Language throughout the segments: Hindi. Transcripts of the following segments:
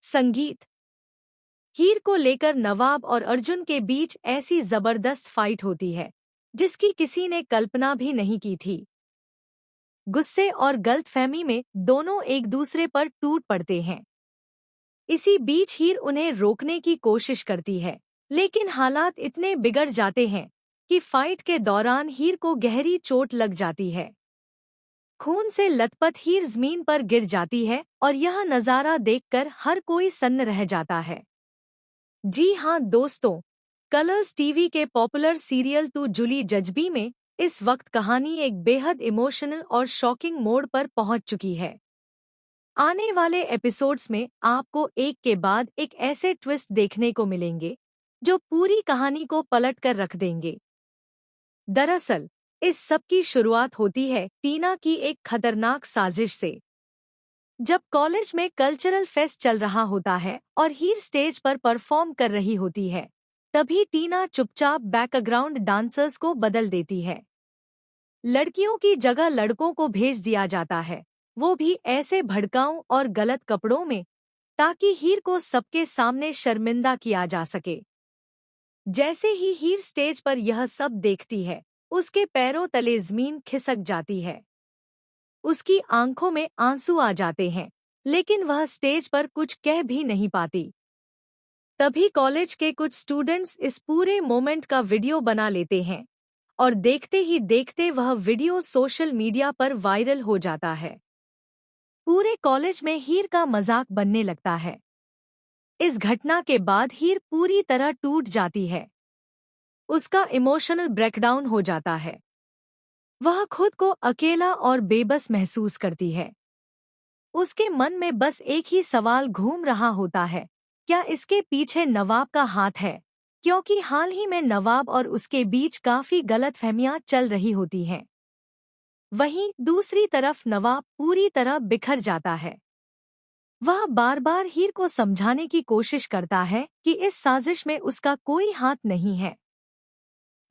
संगीत। हीर को लेकर नवाब और अर्जुन के बीच ऐसी जबरदस्त फाइट होती है जिसकी किसी ने कल्पना भी नहीं की थी। गुस्से और गलतफहमी में दोनों एक दूसरे पर टूट पड़ते हैं। इसी बीच हीर उन्हें रोकने की कोशिश करती है, लेकिन हालात इतने बिगड़ जाते हैं कि फाइट के दौरान हीर को गहरी चोट लग जाती है। खून से लथपथ हीर जमीन पर गिर जाती है और यह नज़ारा देखकर हर कोई सन्न रह जाता है। जी हाँ दोस्तों, कलर्स टीवी के पॉपुलर सीरियल टू जुली जज्बी में इस वक्त कहानी एक बेहद इमोशनल और शॉकिंग मोड़ पर पहुंच चुकी है। आने वाले एपिसोड्स में आपको एक के बाद एक ऐसे ट्विस्ट देखने को मिलेंगे जो पूरी कहानी को पलट कर रख देंगे। दरअसल इस सब की शुरुआत होती है टीना की एक खतरनाक साजिश से। जब कॉलेज में कल्चरल फेस्ट चल रहा होता है और हीर स्टेज पर परफॉर्म कर रही होती है, तभी टीना चुपचाप बैकग्राउंड डांसर्स को बदल देती है। लड़कियों की जगह लड़कों को भेज दिया जाता है, वो भी ऐसे भड़काऊ और गलत कपड़ों में, ताकि हीर को सबके सामने शर्मिंदा किया जा सके। जैसे ही हीर स्टेज पर यह सब देखती है, उसके पैरों तले जमीन खिसक जाती है। उसकी आंखों में आंसू आ जाते हैं, लेकिन वह स्टेज पर कुछ कह भी नहीं पाती। तभी कॉलेज के कुछ स्टूडेंट्स इस पूरे मोमेंट का वीडियो बना लेते हैं और देखते ही देखते वह वीडियो सोशल मीडिया पर वायरल हो जाता है। पूरे कॉलेज में हीर का मजाक बनने लगता है। इस घटना के बाद हीर पूरी तरह टूट जाती है। उसका इमोशनल ब्रेकडाउन हो जाता है। वह खुद को अकेला और बेबस महसूस करती है। उसके मन में बस एक ही सवाल घूम रहा होता है, क्या इसके पीछे नवाब का हाथ है? क्योंकि हाल ही में नवाब और उसके बीच काफी गलतफहमियां चल रही होती हैं। वहीं दूसरी तरफ नवाब पूरी तरह बिखर जाता है। वह बार बार हीर को समझाने की कोशिश करता है कि इस साजिश में उसका कोई हाथ नहीं है।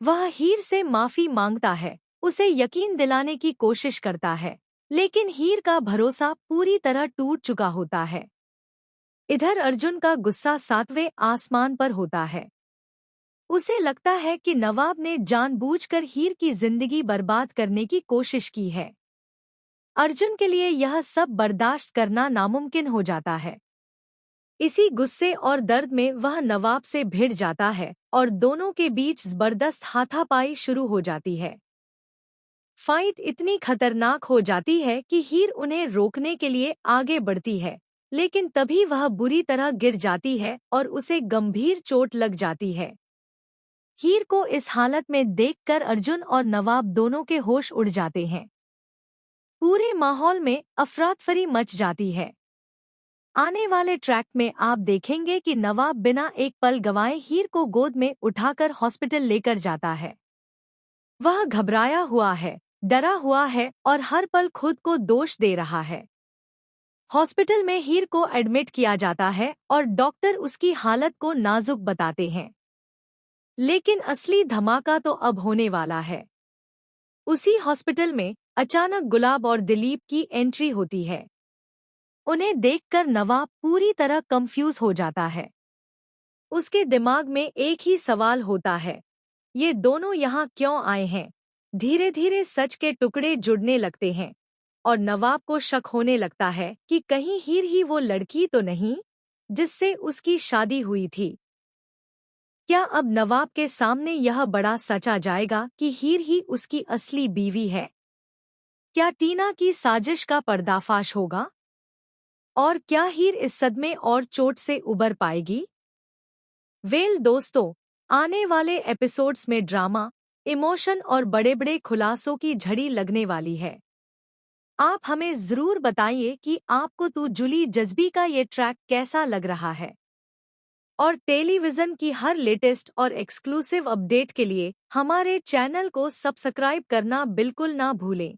वह हीर से माफी मांगता है, उसे यकीन दिलाने की कोशिश करता है, लेकिन हीर का भरोसा पूरी तरह टूट चुका होता है। इधर अर्जुन का गुस्सा सातवें आसमान पर होता है। उसे लगता है कि नवाब ने जानबूझकर हीर की जिंदगी बर्बाद करने की कोशिश की है। अर्जुन के लिए यह सब बर्दाश्त करना नामुमकिन हो जाता है। इसी गुस्से और दर्द में वह नवाब से भिड़ जाता है और दोनों के बीच जबरदस्त हाथापाई शुरू हो जाती है। फाइट इतनी खतरनाक हो जाती है कि हीर उन्हें रोकने के लिए आगे बढ़ती है, लेकिन तभी वह बुरी तरह गिर जाती है और उसे गंभीर चोट लग जाती है। हीर को इस हालत में देखकर अर्जुन और नवाब दोनों के होश उड़ जाते हैं। पूरे माहौल में अफरातफरी मच जाती है। आने वाले ट्रैक में आप देखेंगे कि नवाब बिना एक पल गंवाए हीर को गोद में उठाकर हॉस्पिटल लेकर जाता है। वह घबराया हुआ है, डरा हुआ है और हर पल खुद को दोष दे रहा है। हॉस्पिटल में हीर को एडमिट किया जाता है और डॉक्टर उसकी हालत को नाजुक बताते हैं। लेकिन असली धमाका तो अब होने वाला है। उसी हॉस्पिटल में अचानक गुलाब और दिलीप की एंट्री होती है। उन्हें देखकर नवाब पूरी तरह कंफ्यूज हो जाता है। उसके दिमाग में एक ही सवाल होता है, ये दोनों यहाँ क्यों आए हैं? धीरे धीरे सच के टुकड़े जुड़ने लगते हैं और नवाब को शक होने लगता है कि कहीं हीर ही वो लड़की तो नहीं जिससे उसकी शादी हुई थी। क्या अब नवाब के सामने यह बड़ा सच आ जाएगा कि हीर ही उसकी असली बीवी है? क्या टीना की साजिश का पर्दाफाश होगा? और क्या हीर इस सदमे और चोट से उबर पाएगी? दोस्तों, आने वाले एपिसोड्स में ड्रामा, इमोशन और बड़े बड़े खुलासों की झड़ी लगने वाली है। आप हमें जरूर बताइए कि आपको तू जुली जज्बी का ये ट्रैक कैसा लग रहा है। और टेलीविज़न की हर लेटेस्ट और एक्सक्लूसिव अपडेट के लिए हमारे चैनल को सब्सक्राइब करना बिल्कुल ना भूलें।